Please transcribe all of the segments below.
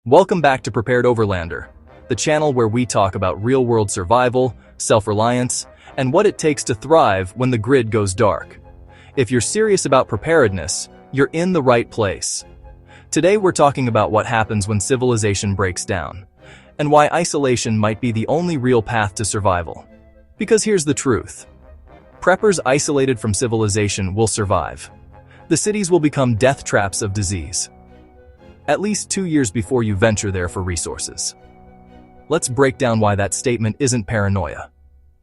Welcome back to Prepared Overlander, the channel where we talk about real-world survival, self-reliance, and what it takes to thrive when the grid goes dark. If you're serious about preparedness, you're in the right place. Today we're talking about what happens when civilization breaks down, and why isolation might be the only real path to survival. Because here's the truth. Preppers isolated from civilization will survive. The cities will become death traps of disease. At least 2 years before you venture there for resources. Let's break down why that statement isn't paranoia.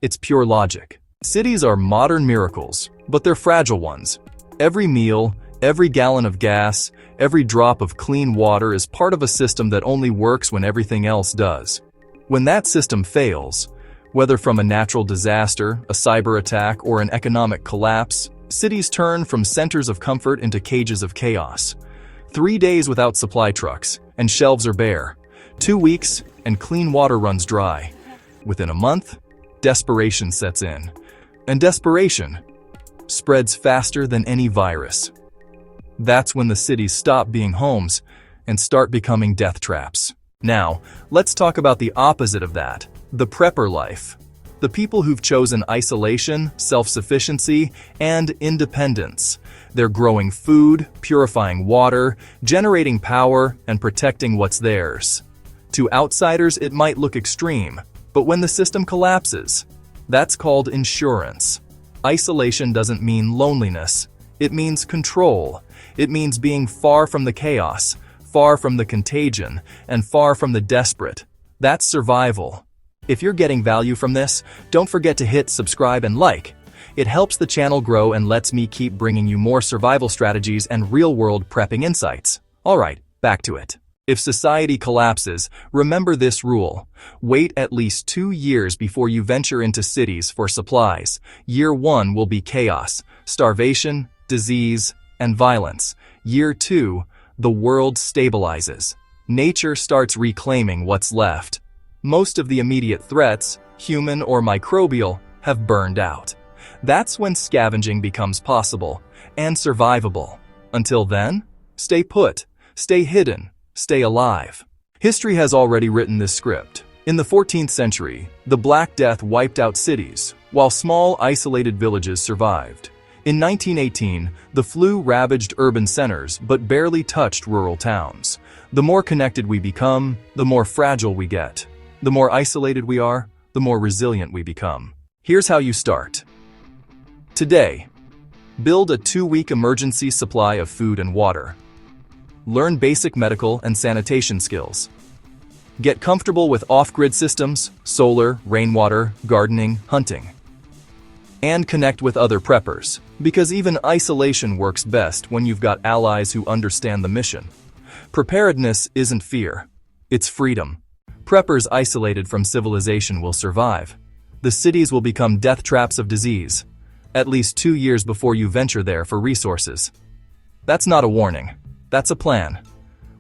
It's pure logic. Cities are modern miracles, but they're fragile ones. Every meal, every gallon of gas, every drop of clean water is part of a system that only works when everything else does. When that system fails, whether from a natural disaster, a cyber attack, or an economic collapse, cities turn from centers of comfort into cages of chaos. 3 days without supply trucks, and shelves are bare. 2 weeks, and clean water runs dry. Within a month, desperation sets in. And desperation spreads faster than any virus. That's when the cities stop being homes and start becoming death traps. Now, let's talk about the opposite of that, the prepper life. The people who've chosen isolation, self-sufficiency, and independence. They're growing food, purifying water, generating power, and protecting what's theirs. To outsiders, it might look extreme, but when the system collapses, that's called insurance. Isolation doesn't mean loneliness. It means control. It means being far from the chaos, far from the contagion, and far from the desperate. That's survival. If you're getting value from this, don't forget to hit subscribe and like. It helps the channel grow and lets me keep bringing you more survival strategies and real-world prepping insights. Alright, back to it. If society collapses, remember this rule. Wait at least 2 years before you venture into cities for supplies. Year 1 will be chaos, starvation, disease, and violence. Year 2, the world stabilizes. Nature starts reclaiming what's left. Most of the immediate threats, human or microbial, have burned out. That's when scavenging becomes possible and survivable. Until then, stay put, stay hidden, stay alive. History has already written this script. In the 14th century, the Black Death wiped out cities, while small, isolated villages survived. In 1918, the flu ravaged urban centers but barely touched rural towns. The more connected we become, the more fragile we get. The more isolated we are, the more resilient we become. Here's how you start. Today, build a 2-week emergency supply of food and water. Learn basic medical and sanitation skills. Get comfortable with off-grid systems, solar, rainwater, gardening, hunting. And connect with other preppers, because even isolation works best when you've got allies who understand the mission. Preparedness isn't fear, it's freedom. Preppers isolated from civilization will survive. The cities will become death traps of disease, at least 2 years before you venture there for resources. That's not a warning, that's a plan.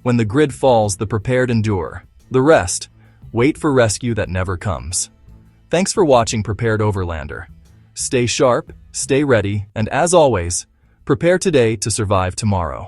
When the grid falls, the prepared endure. The rest, wait for rescue that never comes. Thanks for watching Prepared Overlander. Stay sharp, stay ready, and as always, prepare today to survive tomorrow.